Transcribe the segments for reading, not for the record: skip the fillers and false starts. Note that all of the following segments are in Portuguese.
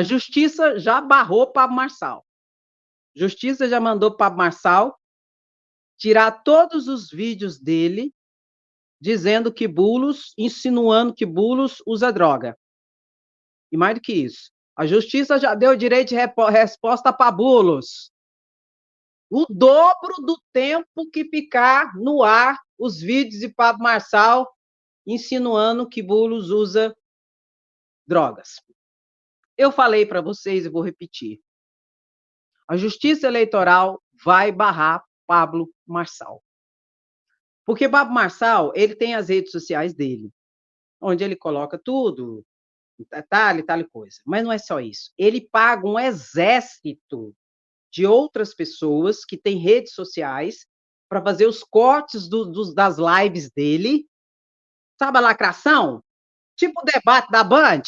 A justiça já barrou Pablo Marçal. A justiça já mandou Pablo Marçal tirar todos os vídeos dele dizendo que Bulos, insinuando que Bulos usa droga. E mais do que isso, a justiça já deu direito de resposta para Bulos. O dobro do tempo que ficar no ar os vídeos de Pablo Marçal insinuando que Bulos usa drogas. Eu falei para vocês e vou repetir. A Justiça Eleitoral vai barrar Pablo Marçal. Porque Pablo Marçal, ele tem as redes sociais dele, onde ele coloca tudo, tal e tal coisa. Mas não é só isso. Ele paga um exército de outras pessoas que têm redes sociais para fazer os cortes das lives dele. Sabe a lacração? Tipo o debate da Band,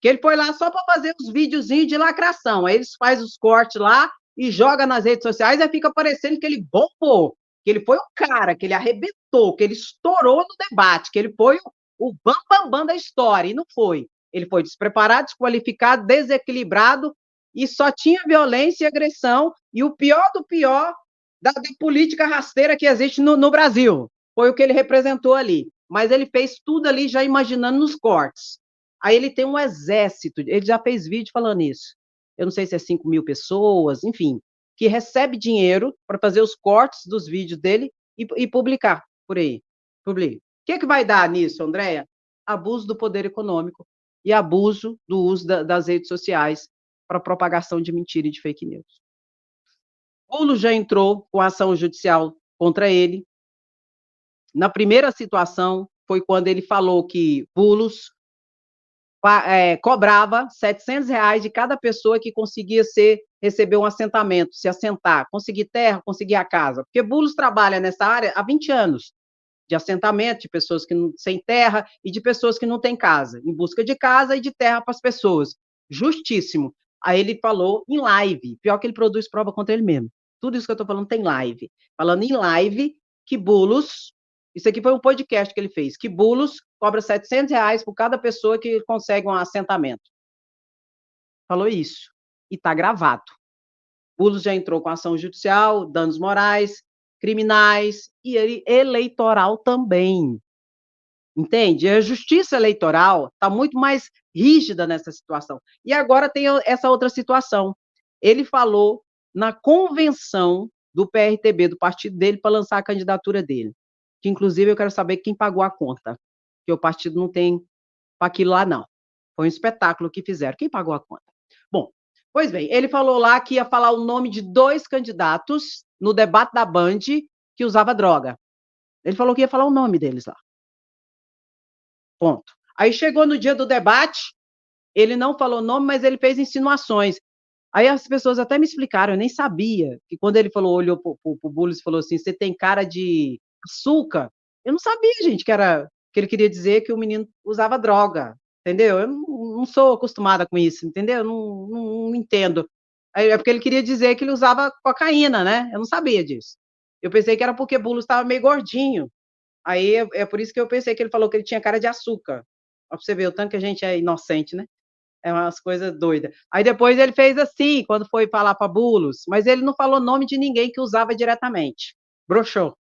que ele põe lá só para fazer os videozinhos de lacração. Aí eles fazem os cortes lá e joga nas redes sociais e fica parecendo que ele bombou, que ele foi o cara, que ele arrebentou, que ele estourou no debate, que ele foi o bam da história, e não foi. Ele foi despreparado, desqualificado, desequilibrado, e só tinha violência e agressão, e o pior do pior da política rasteira que existe no Brasil. Foi o que ele representou ali. Mas ele fez tudo ali já imaginando nos cortes. Aí ele tem um exército, ele já fez vídeo falando isso. Eu não sei se é 5.000 pessoas, enfim, que recebe dinheiro para fazer os cortes dos vídeos dele e publicar por aí. Publica. O que vai dar nisso, Andréia? Abuso do poder econômico e abuso do uso das redes sociais para propagação de mentira e de fake news. Bulo já entrou com ação judicial contra ele. Na primeira situação, foi quando ele falou que Bulos cobrava R$ 700 de cada pessoa que conseguia receber um assentamento, se assentar, conseguir terra, conseguir a casa. Porque Bulos trabalha nessa área há 20 anos, de assentamento, de pessoas que não, sem terra e de pessoas que não têm casa, em busca de casa e de terra para as pessoas. Justíssimo. Aí ele falou em live, pior que ele produz prova contra ele mesmo. Tudo isso que eu estou falando tem live. Falando em live, que Bulos, isso aqui foi um podcast que ele fez, que Bulos cobra R$ 700 por cada pessoa que consegue um assentamento. Falou isso. E está gravado. Bulos já entrou com ação judicial, danos morais, criminais e eleitoral também. Entende? A justiça eleitoral está muito mais rígida nessa situação. E agora tem essa outra situação. Ele falou na convenção do PRTB, do partido dele, para lançar a candidatura dele. Que, inclusive, eu quero saber quem pagou a conta. Que o partido não tem para aquilo lá, não. Foi um espetáculo que fizeram. Quem pagou a conta? Bom, pois bem, ele falou lá que ia falar o nome de 2 candidatos no debate da Band que usava droga. Ele falou que ia falar o nome deles lá. Ponto. Aí chegou no dia do debate, ele não falou nome, mas ele fez insinuações. Aí as pessoas até me explicaram, eu nem sabia, que quando ele falou, olhou pro Bullis e falou assim, você tem cara de açúcar. Eu não sabia, gente, que ele queria dizer que o menino usava droga, entendeu? Eu não sou acostumada com isso, entendeu? Eu não entendo. É porque ele queria dizer que ele usava cocaína, né? Eu não sabia disso. Eu pensei que era porque Bullis estava meio gordinho. Aí é por isso que eu pensei que ele falou que ele tinha cara de açúcar. Pra você ver o tanto que a gente é inocente, né? É umas coisas doidas. Aí depois ele fez assim, quando foi falar para Bulos, mas ele não falou nome de ninguém que usava diretamente. Broxou.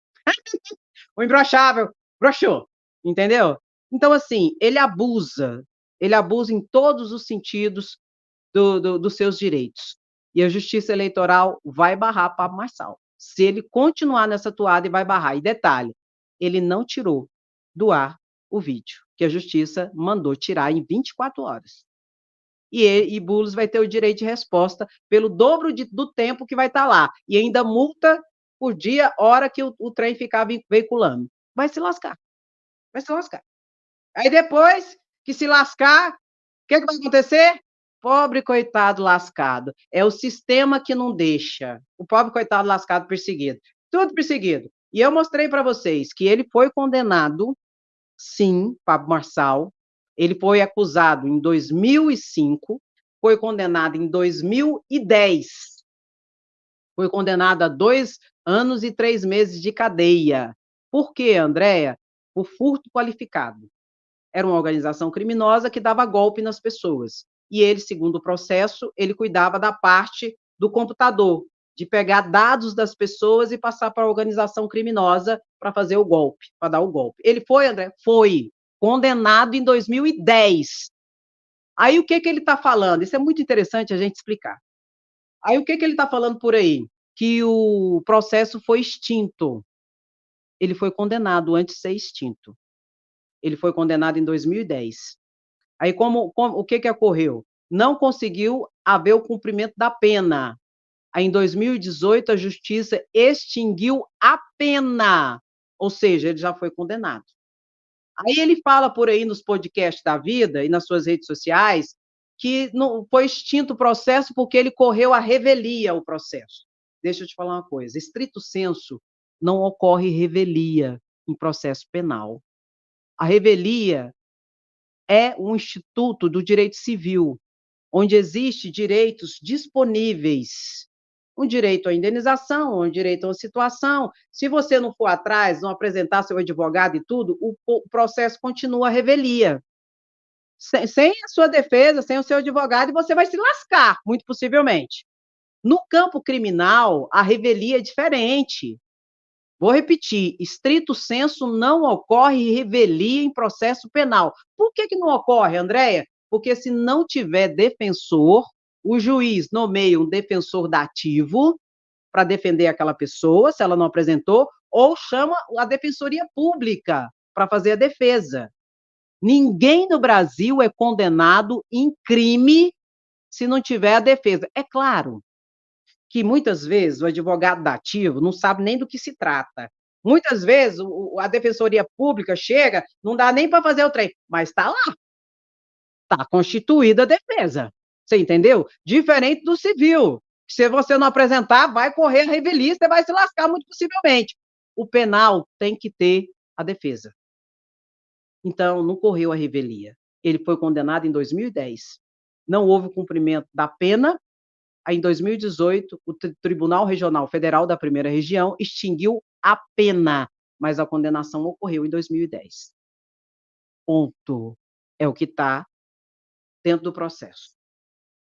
O imbrochável, broxou. Entendeu? Então, assim, ele abusa em todos os sentidos dos seus direitos. E a Justiça Eleitoral vai barrar Pablo Marçal. Se ele continuar nessa toada, ele vai barrar. E detalhe, ele não tirou do ar o vídeo, que a Justiça mandou tirar em 24 horas. E Bulos vai ter o direito de resposta pelo dobro do tempo que vai estar lá. E ainda multa por dia, hora que o trem ficar veiculando. Vai se lascar. Vai se lascar. Aí depois que se lascar, o que vai acontecer? Pobre coitado lascado. É o sistema que não deixa. O pobre coitado lascado perseguido. Tudo perseguido. E eu mostrei para vocês que ele foi condenado, sim, Pablo Marçal. Ele foi acusado em 2005, foi condenado em 2010. Foi condenado a 2 anos e 3 meses de cadeia. Por quê, Andréia? Por furto qualificado. Era uma organização criminosa que dava golpe nas pessoas. e ele, segundo o processo, ele cuidava da parte do computador, de pegar dados das pessoas e passar para a organização criminosa para fazer o golpe, para dar o golpe. Ele foi, André? Foi. Condenado em 2010. Aí o que que ele está falando? Isso é muito interessante a gente explicar. Aí o que que ele está falando por aí? Que o processo foi extinto. Ele foi condenado antes de ser extinto. Ele foi condenado em 2010. Aí o que que ocorreu? Não conseguiu haver o cumprimento da pena. Aí, em 2018, a justiça extinguiu a pena, ou seja, ele já foi condenado. Aí ele fala por aí nos podcasts da vida e nas suas redes sociais que não foi extinto o processo porque ele correu à revelia o processo. Deixa eu te falar uma coisa, estrito senso, não ocorre revelia em processo penal. A revelia é um instituto do direito civil, onde existe direitos disponíveis, um direito à indenização, um direito a uma situação. Se você não for atrás, não apresentar seu advogado e tudo, o processo continua a revelia. Sem a sua defesa, sem o seu advogado, e você vai se lascar, muito possivelmente. No campo criminal, a revelia é diferente. Vou repetir, estrito senso não ocorre revelia em processo penal. Por que que não ocorre, Andréia? Porque se não tiver defensor, o juiz nomeia um defensor dativo para defender aquela pessoa, se ela não apresentou, ou chama a defensoria pública para fazer a defesa. Ninguém no Brasil é condenado em crime se não tiver a defesa. É claro que muitas vezes o advogado dativo não sabe nem do que se trata. Muitas vezes a defensoria pública chega, não dá nem para fazer o trem, mas está lá, está constituída a defesa. Você entendeu? Diferente do civil. Se você não apresentar, vai correr a revelia, você vai se lascar muito possivelmente. O penal tem que ter a defesa. Então, não correu a revelia. Ele foi condenado em 2010. Não houve cumprimento da pena. Aí, em 2018, o Tribunal Regional Federal da Primeira Região extinguiu a pena, mas a condenação ocorreu em 2010. Ponto. É o que está dentro do processo.